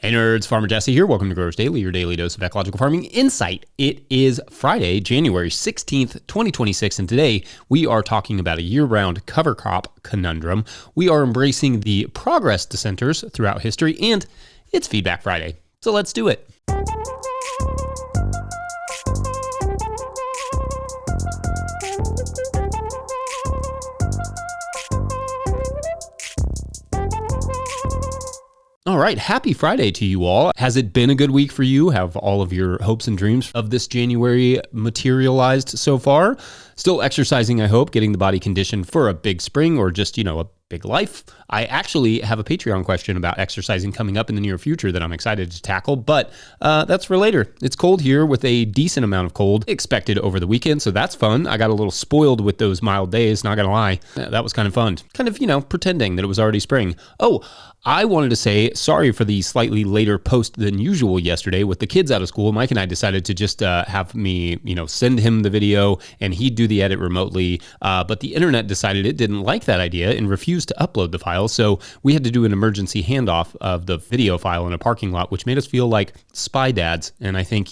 Hey nerds, Farmer Jesse here. Welcome to Growers Daily, your daily dose of ecological farming insight. It is Friday, January 16th, 2026, and today we are talking about a year-round cover crop conundrum. We are embracing the progress dissenters throughout history, and it's Feedback Friday. So let's do it. All right, happy Friday to you all. Has it been a good week for you? Have all of your hopes and dreams of this January materialized so far? Still exercising, I hope, getting the body conditioned for a big spring or just, a big life. I actually have a Patreon question about exercising coming up in the near future that I'm excited to tackle, but that's for later. It's cold here with a decent amount of cold expected over the weekend, so that's fun. I got a little spoiled with those mild days, not gonna lie. That was kind of fun. Kind of, pretending that it was already spring. Oh, I wanted to say sorry for the slightly later post than usual yesterday. With the kids out of school, Mike and I decided to just have me, send him the video and he'd do the edit remotely. But the internet decided it didn't like that idea and refused to upload the file. So we had to do an emergency handoff of the video file in a parking lot, which made us feel like spy dads. And I think,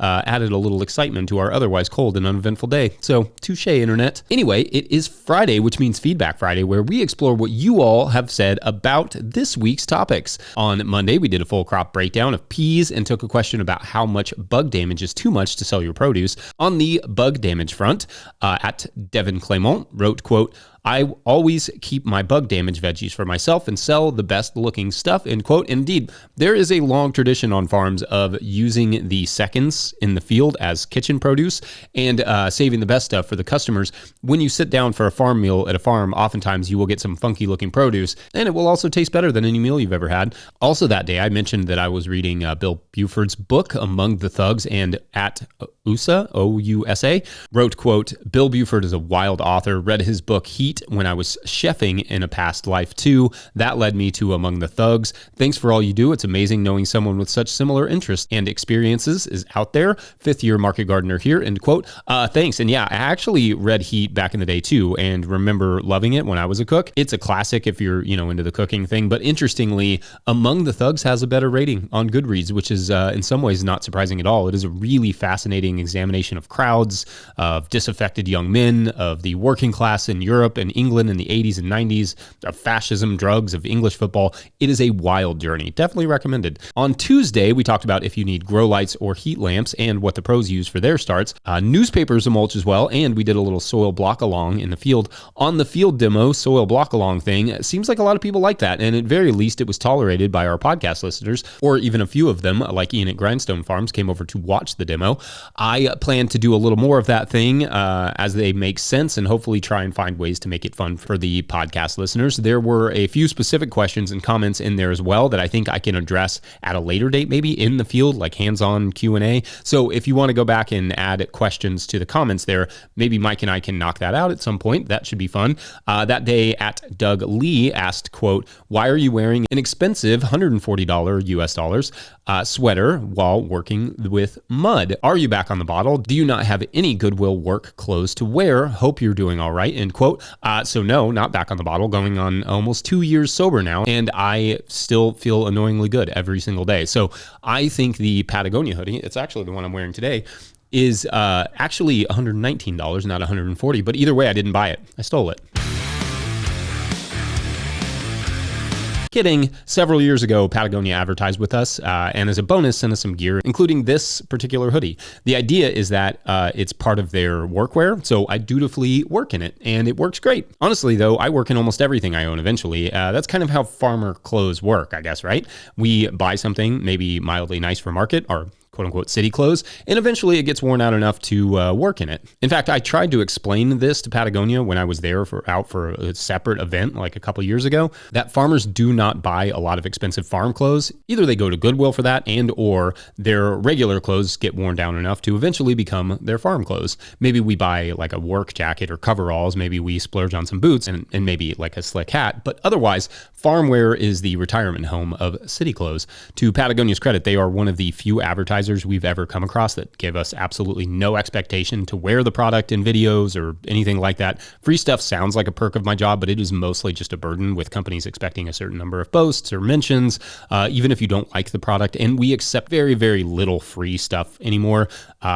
added a little excitement to our otherwise cold and uneventful day. So touche, internet. Anyway, it is Friday, which means Feedback Friday, where we explore what you all have said about this week's topics. On Monday, we did a full crop breakdown of peas and took a question about how much bug damage is too much to sell your produce. On the bug damage front, at Devin Clement wrote, quote, "I always keep my bug damage veggies for myself and sell the best looking stuff," end quote. Indeed, there is a long tradition on farms of using the seconds in the field as kitchen produce and saving the best stuff for the customers. When you sit down for a farm meal at a farm, oftentimes you will get some funky looking produce, and it will also taste better than any meal you've ever had. Also that day, I mentioned that I was reading Bill Buford's book, Among the Thugs, and at USA, O-U-S-A, wrote, quote, "Bill Buford is a wild author. Read his book Heat when I was chefing in a past life too. That led me to Among the Thugs. Thanks for all you do. It's amazing knowing someone with such similar interests and experiences is out there. Fifth year market gardener here," end quote. Thanks. And yeah, I actually read Heat back in the day too and remember loving it when I was a cook. It's a classic if you're, into the cooking thing. But interestingly, Among the Thugs has a better rating on Goodreads, which is in some ways not surprising at all. It is a really fascinating examination of crowds, of disaffected young men, of the working class in Europe and England in the 80s and 90s, of fascism, drugs, of English football. It is a wild journey. Definitely recommended. On Tuesday, we talked about if you need grow lights or heat lamps and what the pros use for their starts. Newspapers to mulch as well, and we did a little soil block along in the field. On the field demo, soil block along thing, it seems like a lot of people like that, and at very least it was tolerated by our podcast listeners, or even a few of them, like Ian at Grindstone Farms, came over to watch the demo. I plan to do a little more of that thing as they make sense and hopefully try and find ways to make it fun for the podcast listeners. There were a few specific questions and comments in there as well that I think I can address at a later date, maybe in the field, like hands-on Q&A. So if you want to go back and add questions to the comments there, maybe Mike and I can knock that out at some point. That should be fun. That day at Doug Lee asked, quote, "Why are you wearing an expensive $140 US dollars sweater while working with mud? Are you back on the bottle? Do you not have any Goodwill work clothes to wear? Hope you're doing all right," end quote. So no, not back on the bottle, going on almost 2 years sober now, and I still feel annoyingly good every single day. So I think the Patagonia hoodie, it's actually the one I'm wearing today, is actually $119, not $140, but either way, I didn't buy it. I stole it. Kidding. Several years ago, Patagonia advertised with us, and as a bonus, sent us some gear, including this particular hoodie. The idea is that it's part of their workwear, so I dutifully work in it, and it works great. Honestly, though, I work in almost everything I own eventually. That's kind of how farmer clothes work, I guess, right? We buy something maybe mildly nice for market, or quote-unquote city clothes, and eventually it gets worn out enough to work in it. In fact, I tried to explain this to Patagonia when I was there out for a separate event like a couple years ago, that farmers do not buy a lot of expensive farm clothes. Either they go to Goodwill for that, and or their regular clothes get worn down enough to eventually become their farm clothes. Maybe we buy like a work jacket or coveralls, maybe we splurge on some boots and maybe like a slick hat, but otherwise, Farmwear is the retirement home of city clothes. To Patagonia's credit, they are one of the few advertisers we've ever come across that give us absolutely no expectation to wear the product in videos or anything like that. Free stuff sounds like a perk of my job, but it is mostly just a burden, with companies expecting a certain number of posts or mentions, even if you don't like the product. And we accept very, very little free stuff anymore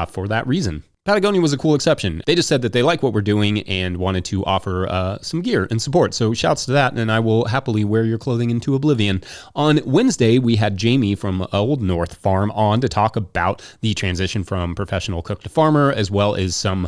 for that reason. Patagonia was a cool exception. They just said that they like what we're doing and wanted to offer some gear and support. So shouts to that, and I will happily wear your clothing into oblivion. On Wednesday, we had Jamie from Old North Farm on to talk about the transition from professional cook to farmer, as well as some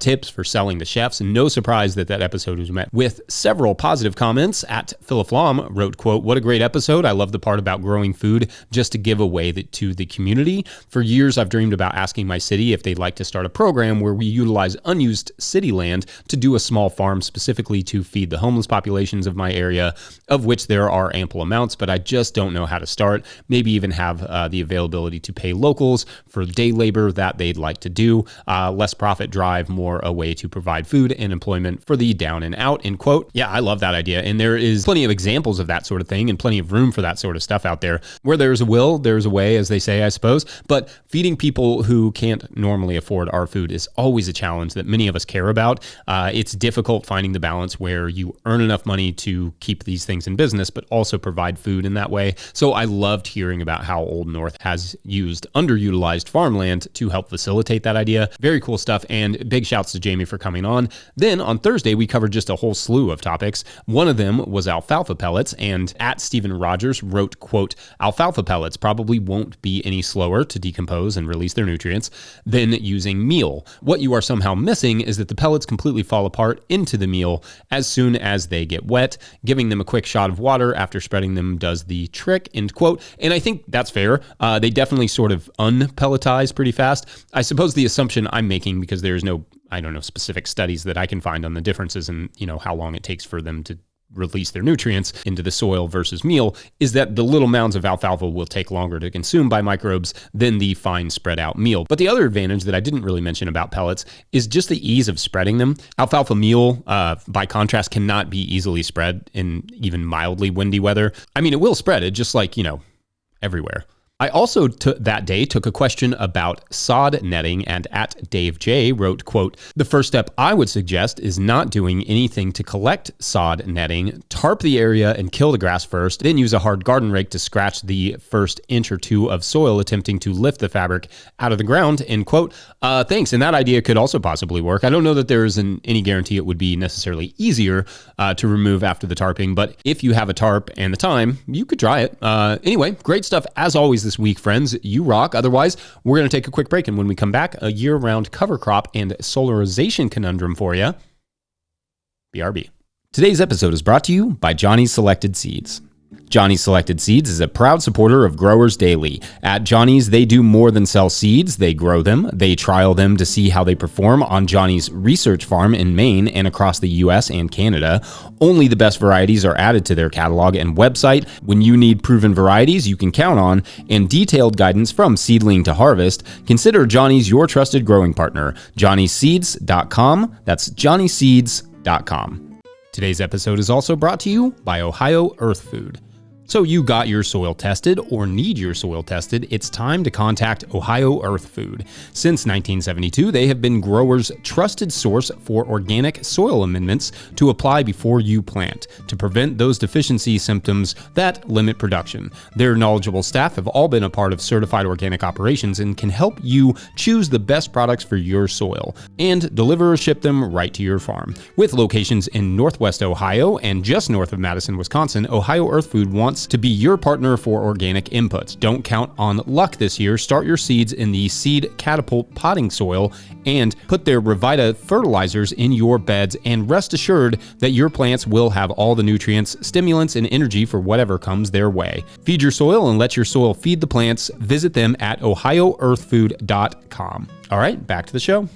tips for selling to chefs. And no surprise that episode was met with several positive comments. At Philiflam wrote, quote, "What a great episode. I love the part about growing food just to give away to the community. For years, I've dreamed about asking my city if they'd like to start a program where we utilize unused city land to do a small farm specifically to feed the homeless populations of my area, of which there are ample amounts, but I just don't know how to start. Maybe even have the availability to pay locals for day labor that they'd like to do. Less profit drive, more a way to provide food and employment for the down and out," end quote. Yeah, I love that idea. And there is plenty of examples of that sort of thing and plenty of room for that sort of stuff out there. Where there's a will, there's a way, as they say, I suppose. But feeding people who can't normally afford our food is always a challenge that many of us care about. It's difficult finding the balance where you earn enough money to keep these things in business, but also provide food in that way. So I loved hearing about how Old North has used underutilized farmland to help facilitate that idea. Very cool stuff, and big shouts to Jamie for coming on. Then on Thursday, we covered just a whole slew of topics. One of them was alfalfa pellets, and at Stephen Rogers wrote, quote, "Alfalfa pellets probably won't be any slower to decompose and release their nutrients than using meal. What you are somehow missing is that the pellets completely fall apart into the meal as soon as they get wet. Giving them a quick shot of water after spreading them does the trick," end quote. And I think that's fair. They definitely sort of unpelletize pretty fast. I suppose the assumption I'm making, because there's no, specific studies that I can find on the differences in, how long it takes for them to release their nutrients into the soil versus meal, is that the little mounds of alfalfa will take longer to consume by microbes than the fine spread out meal. But the other advantage that I didn't really mention about pellets is just the ease of spreading them. Alfalfa meal, by contrast, cannot be easily spread in even mildly windy weather. I mean, it will spread, it just like, everywhere. I also that day took a question about sod netting, and at Dave J wrote, quote, "The first step I would suggest is not doing anything to collect sod netting. Tarp the area and kill the grass first, then use a hard garden rake to scratch the first inch or two of soil attempting to lift the fabric out of the ground," end quote. Thanks, and that idea could also possibly work. I don't know that there is any guarantee it would be necessarily easier to remove after the tarping, but if you have a tarp and the time, you could try it. Anyway, great stuff as always this week, friends. You rock. Otherwise, we're going to take a quick break, and when we come back, a year-round cover crop and solarization conundrum for you. BRB. Today's episode is brought to you by Johnny's Selected Seeds. Johnny's Selected Seeds is a proud supporter of Growers Daily. At Johnny's, they do more than sell seeds. They grow them. They trial them to see how they perform on Johnny's research farm in Maine and across the U.S. and Canada. Only the best varieties are added to their catalog and website. When you need proven varieties you can count on and detailed guidance from seedling to harvest, consider Johnny's your trusted growing partner. JohnnySeeds.com. That's JohnnySeeds.com. Today's episode is also brought to you by Ohio Earth Food. So you got your soil tested or need your soil tested, it's time to contact Ohio Earth Food. Since 1972, they have been growers' trusted source for organic soil amendments to apply before you plant to prevent those deficiency symptoms that limit production. Their knowledgeable staff have all been a part of certified organic operations and can help you choose the best products for your soil and deliver or ship them right to your farm. With locations in Northwest Ohio and just north of Madison, Wisconsin, Ohio Earth Food wants to be your partner for organic inputs. Don't count on luck this year. Start your seeds in the Seed Catapult potting soil and put their Revita fertilizers in your beds, and rest assured that your plants will have all the nutrients, stimulants, and energy for whatever comes their way. Feed your soil and let your soil feed the plants. Visit them at ohioearthfood.com. All right, back to the show.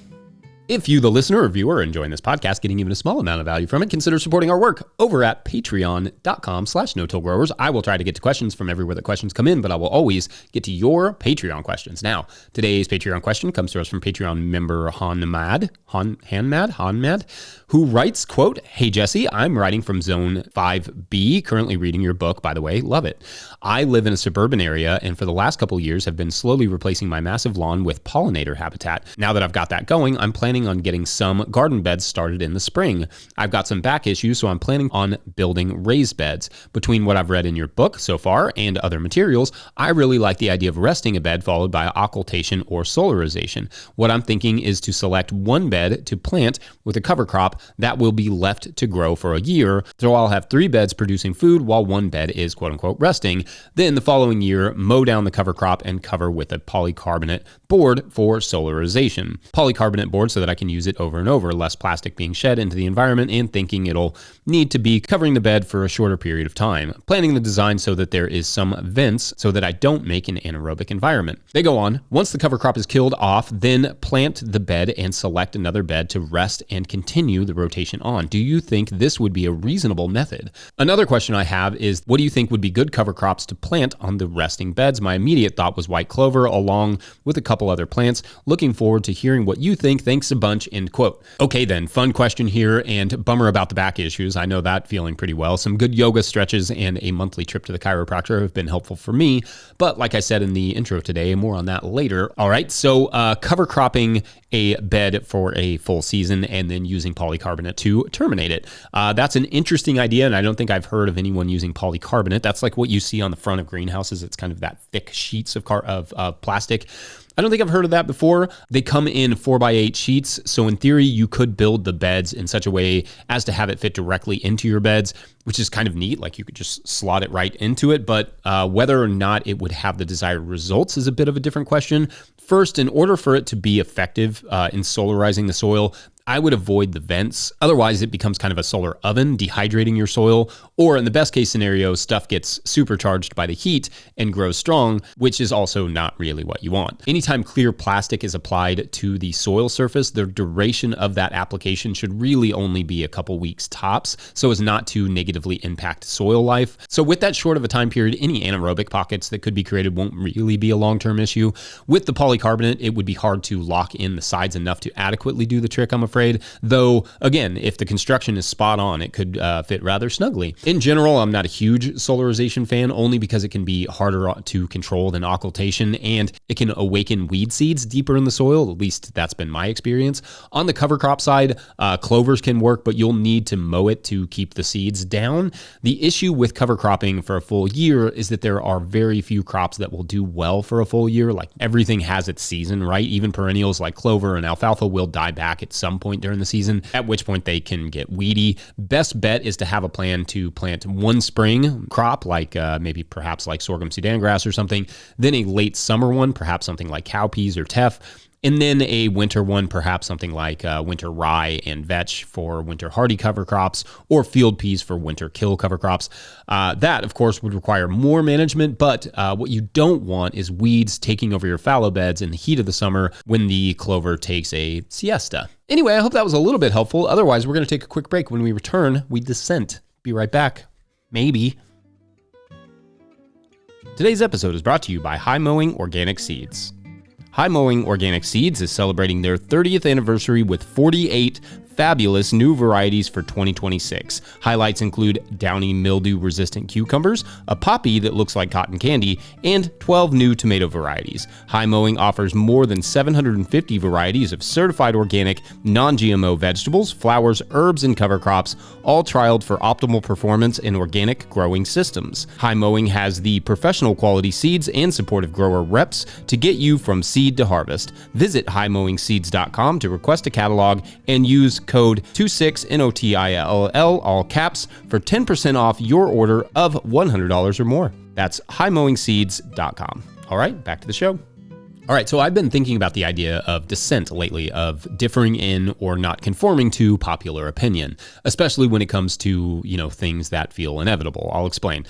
If you, the listener or viewer, are enjoying this podcast, getting even a small amount of value from it, consider supporting our work over at patreon.com/no-till-growers. I will try to get to questions from everywhere that questions come in, but I will always get to your Patreon questions. Now, today's Patreon question comes to us from Patreon member Hanmad, who writes, quote, "Hey Jesse, I'm writing from Zone 5B, currently reading your book, by the way, love it. I live in a suburban area and for the last couple years have been slowly replacing my massive lawn with pollinator habitat. Now that I've got that going, I'm planning on getting some garden beds started in the spring. I've got some back issues, so I'm planning on building raised beds. Between what I've read in your book so far and other materials, I really like the idea of resting a bed followed by occultation or solarization. What I'm thinking is to select one bed to plant with a cover crop that will be left to grow for a year, so I'll have 3 beds producing food while one bed is quote unquote resting. Then the following year, mow down the cover crop and cover with a polycarbonate board for solarization. Polycarbonate board so that I can use it over and over, less plastic being shed into the environment and thinking it'll need to be covering the bed for a shorter period of time. Planning the design so that there is some vents so that I don't make an anaerobic environment." They go on, "Once the cover crop is killed off, then plant the bed and select another bed to rest and continue the rotation on. Do you think this would be a reasonable method?" Another question I have is, what do you think would be good cover crops to plant on the resting beds? My immediate thought was white clover along with a couple other plants. Looking forward to hearing what you think. Thanks a bunch, end quote. Okay then, fun question here and bummer about the back issues. I know that feeling pretty well. Some good yoga stretches and a monthly trip to the chiropractor have been helpful for me. But like I said in the intro today, more on that later. All right, so cover cropping a bed for a full season and then using polycarbonate to terminate it. That's an interesting idea, and I don't think I've heard of anyone using polycarbonate. That's like what you see on the front of greenhouses. It's kind of that thick sheets of plastic. I don't think I've heard of that before. They come in 4x8 sheets, so in theory, you could build the beds in such a way as to have it fit directly into your beds, which is kind of neat. Like you could just slot it right into it, but whether or not it would have the desired results is a bit of a different question. First, in order for it to be effective in solarizing the soil, I would avoid the vents. Otherwise, it becomes kind of a solar oven, dehydrating your soil. Or in the best case scenario, stuff gets supercharged by the heat and grows strong, which is also not really what you want. Anytime clear plastic is applied to the soil surface, the duration of that application should really only be a couple weeks tops, so as not to negatively impact soil life. So with that short of a time period, any anaerobic pockets that could be created won't really be a long-term issue. With the polycarbonate, it would be hard to lock in the sides enough to adequately do the trick, I'm afraid. Though, again, if the construction is spot on, it could fit rather snugly. In general, I'm not a huge solarization fan, only because it can be harder to control than occultation, and it can awaken weed seeds deeper in the soil. At least that's been my experience. On the cover crop side, clovers can work, but you'll need to mow it to keep the seeds down. The issue with cover cropping for a full year is that there are very few crops that will do well for a full year. Like everything has its season, right? Even perennials like clover and alfalfa will die back at some point during the season, at which point they can get weedy. Best bet is to have a plan to plant one spring crop, like maybe perhaps like sorghum Sudan grass or something, then a late summer one, perhaps something like cowpeas or teff, and then a winter one, perhaps something like winter rye and vetch for winter hardy cover crops, or field peas for winter kill cover crops. That, of course, would require more management, but what you don't want is weeds taking over your fallow beds in the heat of the summer when the clover takes a siesta. Anyway, I hope that was a little bit helpful. Otherwise, we're going to take a quick break. When we return, we dissent. Be right back. Maybe. Today's episode is brought to you by Mowing Organic Seeds. Mowing Organic Seeds is celebrating their 30th anniversary with 48 fabulous new varieties for 2026. Highlights include downy mildew-resistant cucumbers, a poppy that looks like cotton candy, and 12 new tomato varieties. Mowing offers more than 750 varieties of certified organic, non-GMO vegetables, flowers, herbs, and cover crops, all trialed for optimal performance in organic growing systems. Mowing has the professional quality seeds and supportive grower reps to get you from seed to harvest. Visit highmowingseeds.com to request a catalog and use code 26NOTILL, all caps, for 10% off your order of $100 or more. That's highmowingseeds.com. All right, back to the show. All right, so I've been thinking about the idea of dissent lately, of differing in or not conforming to popular opinion, especially when it comes to, things that feel inevitable. I'll explain.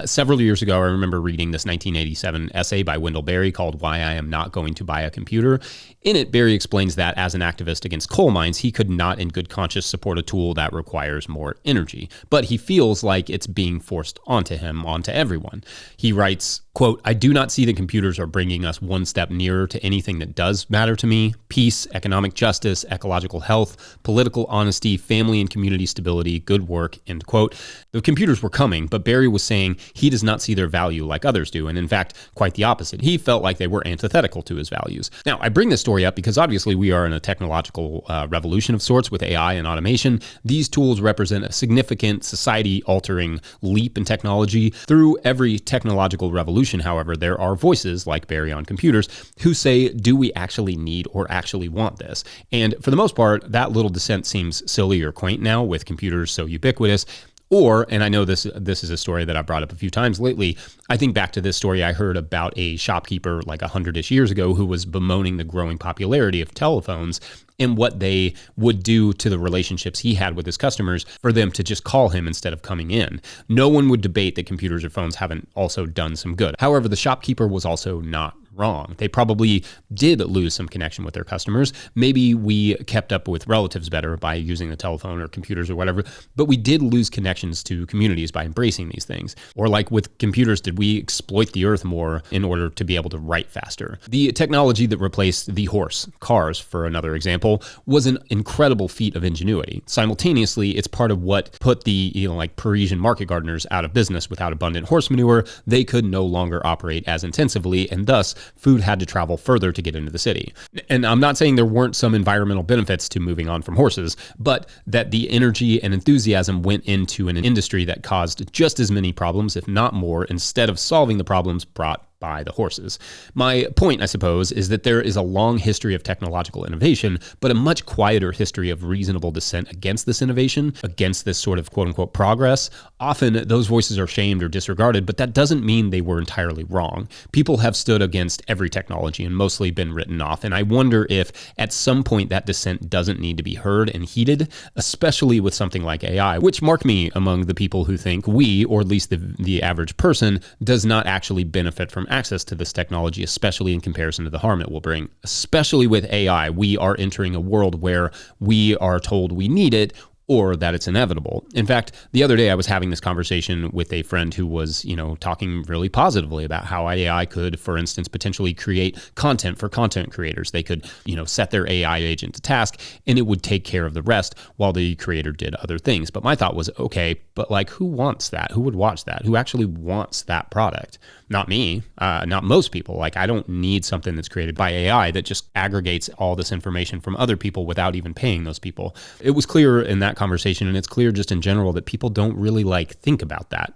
Several years ago, I remember reading this 1987 essay by Wendell Berry called Why I Am Not Going to Buy a Computer. In it, Berry explains that as an activist against coal mines, he could not in good conscience support a tool that requires more energy, but he feels like it's being forced onto him, onto everyone. He writes, quote, "I do not see that computers are bringing us one step nearer to anything that does matter to me: peace, economic justice, ecological health, political honesty, family and community stability, good work," end quote. The computers were coming, but Berry was saying he does not see their value like others do, and in fact, quite the opposite. He felt like they were antithetical to his values. Now, I bring this story up because obviously we are in a technological revolution of sorts with AI and automation. These tools represent a significant society-altering leap in technology. Through every technological revolution, however, there are voices like Berry on computers who say, do we actually need or actually want this? And for the most part, that little dissent seems silly or quaint now with computers so ubiquitous. Or, and I know this is a story that I brought up a few times lately, I think back to this story I heard about a shopkeeper like 100-ish years ago who was bemoaning the growing popularity of telephones and what they would do to the relationships he had with his customers for them to just call him instead of coming in. No one would debate that computers or phones haven't also done some good. However, the shopkeeper was also not wrong. They probably did lose some connection with their customers. Maybe we kept up with relatives better by using the telephone or computers or whatever, but we did lose connections to communities by embracing these things. Or like with computers, did we exploit the earth more in order to be able to write faster? The technology that replaced the horse, cars, for another example, was an incredible feat of ingenuity. Simultaneously, it's part of what put the, Parisian market gardeners out of business. Without abundant horse manure, they could no longer operate as intensively, and thus food had to travel further to get into the city. And I'm not saying there weren't some environmental benefits to moving on from horses, but that the energy and enthusiasm went into an industry that caused just as many problems, if not more, instead of solving the problems brought by the horses. My point, I suppose, is that there is a long history of technological innovation, but a much quieter history of reasonable dissent against this innovation, against this sort of quote-unquote progress. Often those voices are shamed or disregarded, but that doesn't mean they were entirely wrong. People have stood against every technology and mostly been written off, and I wonder if at some point that dissent doesn't need to be heard and heeded, especially with something like AI, which mark me among the people who think we, or at least the average person, does not actually benefit from access to this technology, especially in comparison to the harm it will bring. Especially with AI, we are entering a world where we are told we need it or that it's inevitable. In fact, the other day I was having this conversation with a friend who was, talking really positively about how AI could, for instance, potentially create content for content creators. They could, set their AI agent to task and it would take care of the rest while the creator did other things. But my thought was, okay, but who wants that? Who would watch that? Who actually wants that product? Not me, not most people. I don't need something that's created by AI that just aggregates all this information from other people without even paying those people. It was clear in that conversation, and it's clear just in general, that people don't really think about that.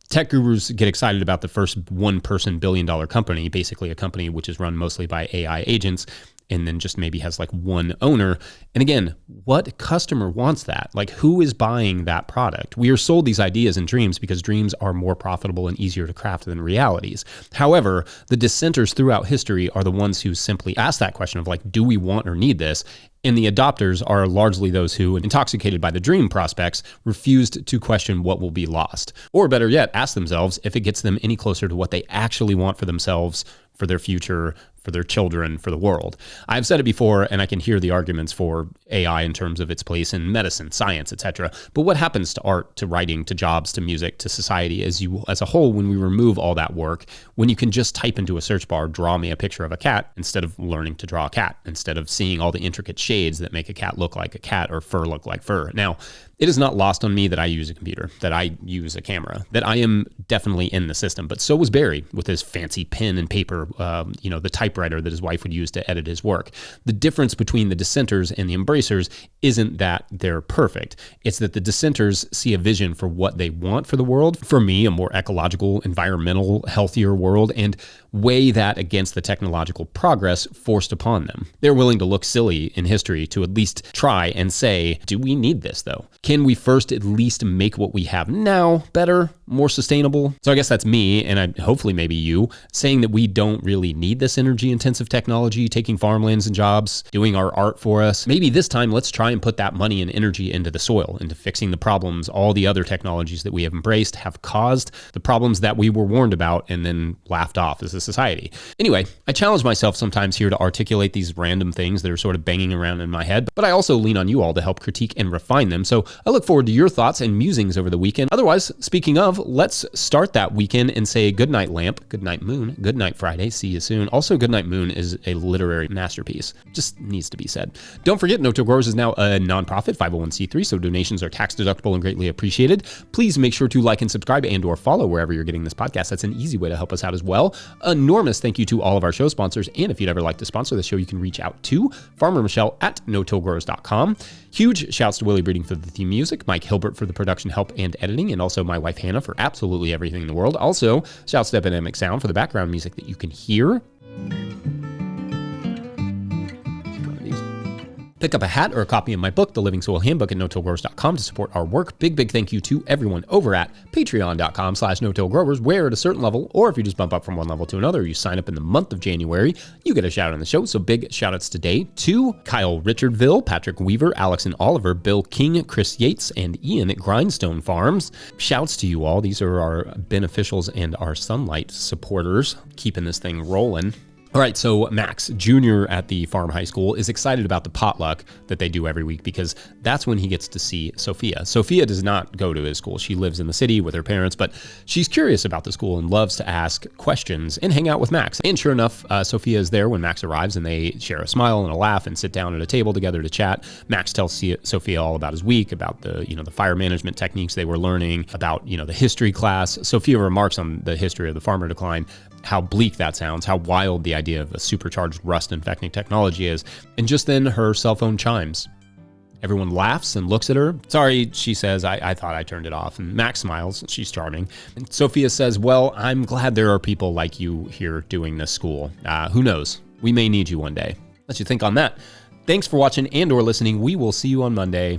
Tech gurus get excited about the first one-person billion-dollar company, basically a company which is run mostly by AI agents, and then just maybe has one owner. And again, what customer wants that? Who is buying that product? We are sold these ideas and dreams because dreams are more profitable and easier to craft than realities. However, the dissenters throughout history are the ones who simply ask that question of do we want or need this? And the adopters are largely those who, intoxicated by the dream prospects, refused to question what will be lost. Or better yet, ask themselves if it gets them any closer to what they actually want for themselves, for their future, for their children, for the world. I've said it before, and I can hear the arguments for AI in terms of its place in medicine, science, etc. But what happens to art, to writing, to jobs, to music, to society as a whole when we remove all that work, when you can just type into a search bar, draw me a picture of a cat, instead of learning to draw a cat, instead of seeing all the intricate shades that make a cat look like a cat or fur look like fur. Now, it is not lost on me that I use a computer, that I use a camera, that I am definitely in the system. But so was Barry with his fancy pen and paper, the typewriter that his wife would use to edit his work. The difference between the dissenters and the embracers isn't that they're perfect. It's that the dissenters see a vision for what they want for the world. For me, a more ecological, environmental, healthier world, and weigh that against the technological progress forced upon them. They're willing to look silly in history to at least try and say, do we need this though? Can we first at least make what we have now better? more sustainable. So I guess that's me, and hopefully maybe you, saying that we don't really need this energy-intensive technology, taking farmlands and jobs, doing our art for us. Maybe this time, let's try and put that money and energy into the soil, into fixing the problems all the other technologies that we have embraced have caused, the problems that we were warned about and then laughed off as a society. Anyway, I challenge myself sometimes here to articulate these random things that are sort of banging around in my head, but I also lean on you all to help critique and refine them. So I look forward to your thoughts and musings over the weekend. Otherwise, speaking of, let's start that weekend and say good night, lamp, good night, moon, good night, Friday, see you soon. Also, good night, moon is a literary masterpiece. Just needs to be said. Don't forget, No Till Growers is now a nonprofit 501c3, so donations are tax deductible and greatly appreciated. Please make sure to like and subscribe and or follow wherever you're getting this podcast. That's an easy way to help us out as well. Enormous thank you to all of our show sponsors. And if you'd ever like to sponsor the show, you can reach out to Farmer Michelle at notillgrowers.com. Huge shouts to Willie Breeding for the theme music, Mike Hilbert for the production help and editing, and also my wife Hannah for absolutely everything in the world. Also, shouts to Epidemic Sound for the background music that you can hear. Pick up a hat or a copy of my book, The Living Soil Handbook, at notillgrowers.com to support our work. Big thank you to everyone over at patreon.com/notillgrowers, where at a certain level, or if you just bump up from one level to another, you sign up in the month of January, you get a shout out on the show. So big shout outs today to Kyle Richardville, Patrick Weaver, Alex and Oliver, Bill King, Chris Yates, and Ian at Grindstone Farms. Shouts to you all. These are our beneficials and our Sunlight supporters, keeping this thing rolling. All right, so Max, junior at the farm high school, is excited about the potluck that they do every week because that's when he gets to see Sophia. Sophia does not go to his school. She lives in the city with her parents, but she's curious about the school and loves to ask questions and hang out with Max. And sure enough, Sophia is there when Max arrives, and they share a smile and a laugh and sit down at a table together to chat. Max tells Sophia all about his week, about the fire management techniques they were learning, about the history class. Sophia remarks on the history of the farmer decline, how bleak that sounds, how wild the idea of a supercharged rust-infecting technology is. And just then, her cell phone chimes. Everyone laughs and looks at her. Sorry, she says, I thought I turned it off. And Max smiles. She's charming. And Sophia says, well, I'm glad there are people like you here doing this school. Who knows? We may need you one day. Let you think on that. Thanks for watching and or listening. We will see you on Monday.